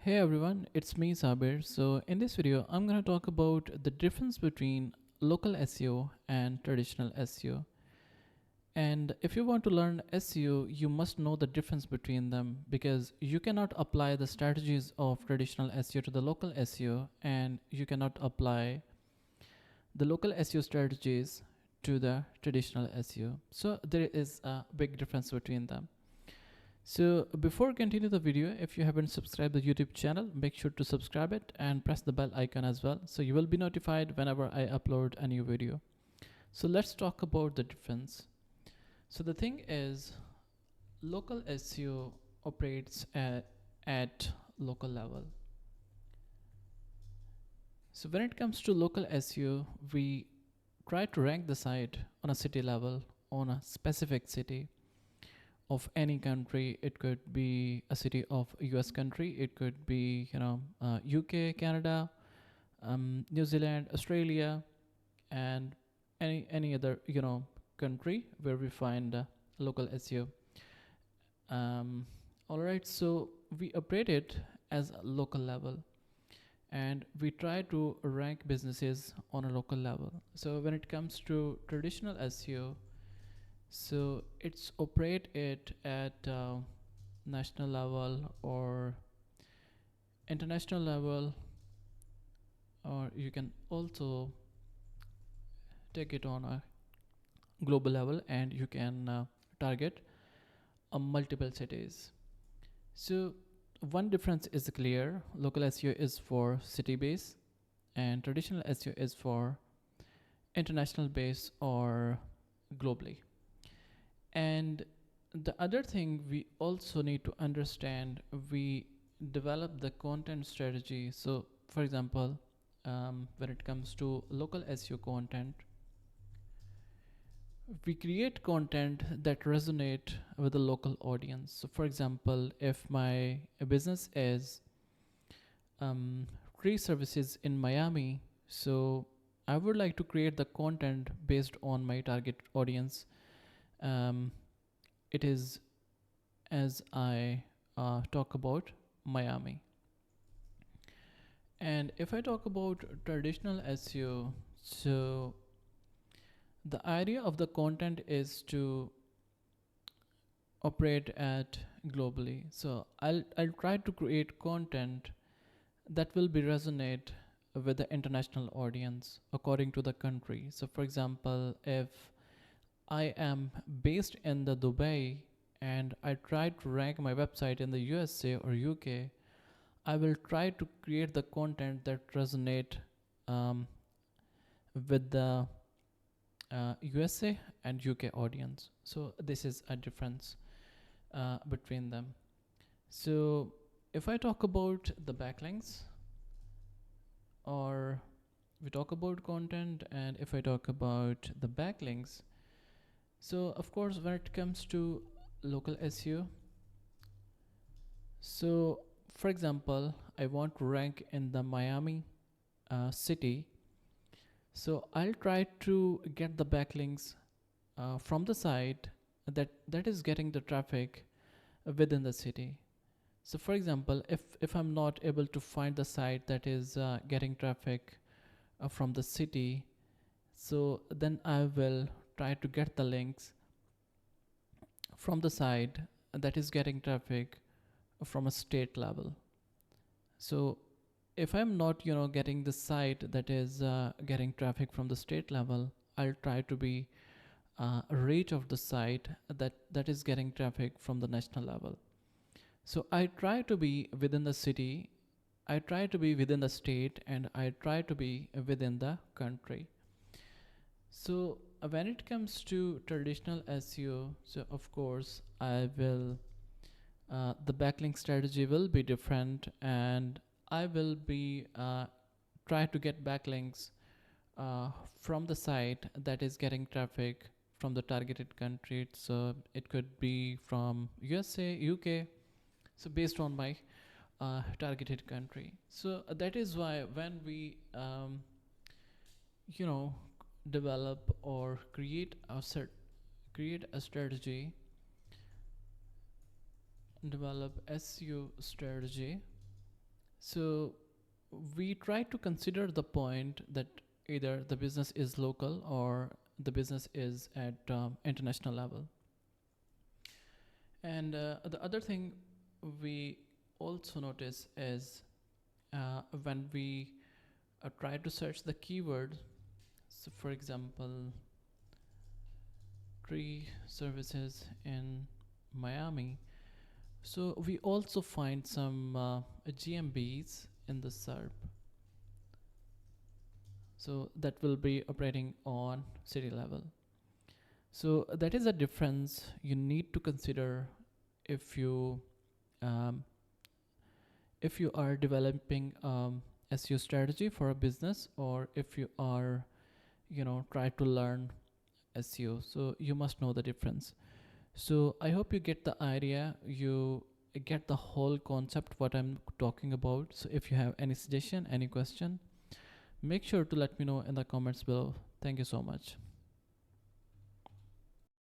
Hey everyone, it's me Sabir. So in this video, I'm going to talk about the difference between local SEO and traditional SEO. And if you want to learn SEO, you must know the difference between them because you cannot apply the strategies of traditional SEO to the local SEO, and you cannot apply the local SEO strategies to the traditional SEO. So there is a big difference between them. So before continue the video, if you haven't subscribed the YouTube channel, make sure to subscribe it and press the bell icon as well, so you will be notified whenever I upload a new video. So let's talk about the difference. So the thing is, local SEO operates at local level. So when it comes to local SEO, we try to rank the site on a city level, on a specific city of any country. It could be a city of US country, it could be UK, Canada, New Zealand, Australia, and any other country where we find local SEO. All right, so we operate it as a local level, and we try to rank businesses on a local level. So when it comes to traditional SEO, so it's operate it at national level or international level, or you can also take it on a global level, and you can target multiple cities. So one difference is clear: local SEO is for city base, and traditional SEO is for international base or globally. And the other thing we also need to understand, we develop the content strategy. So for example, when it comes to local SEO content, we create content that resonate with the local audience. So for example, if my business is tree services in Miami, so I would like to create the content based on my target audience. um, it is as I talk about Miami. And if I talk about traditional SEO, so the idea of the content is to operate at globally. So I'll try to create content that will be resonate with the international audience according to the country. So for example, if I am based in the Dubai and I try to rank my website in the USA or UK, I will try to create the content that resonate um, with the USA and UK audience. So this is a difference between them. So if I talk about the backlinks, or we talk about content, and if I talk about the backlinks, so of course when it comes to local SEO, so for example, I want to rank in the Miami city, so I'll try to get the backlinks from the site that is getting the traffic within the city. So for example, if I'm not able to find the site that is getting traffic from the city, so then I will try to get the links from the site that is getting traffic from a state level. So if I'm not getting the site that is getting traffic from the state level, I'll try to be reach of the site that is getting traffic from the national level. So I try to be within the city, I try to be within the state, and I try to be within the country. So when it comes to traditional SEO, so of course I will the backlink strategy will be different, and I will be try to get backlinks from the site that is getting traffic from the targeted country. So it could be from USA, UK, so based on my targeted country. So that is why when we you know develop or create a strategy, develop SEO strategy, So we try to consider the point that either the business is local or the business is at international level. And the other thing we also notice is when we try to search the keyword. So, for example, tree services in Miami. So we also find some GMBs in the SERP. So that will be operating on city level. So that is a difference you need to consider if you um, if you are developing SEO strategy for a business, or if you are try to learn SEO. So you must know the difference. So I hope you get the idea. You get the whole concept what I'm talking about. So if you have any suggestion, any question, make sure to let me know in the comments below. Thank you so much.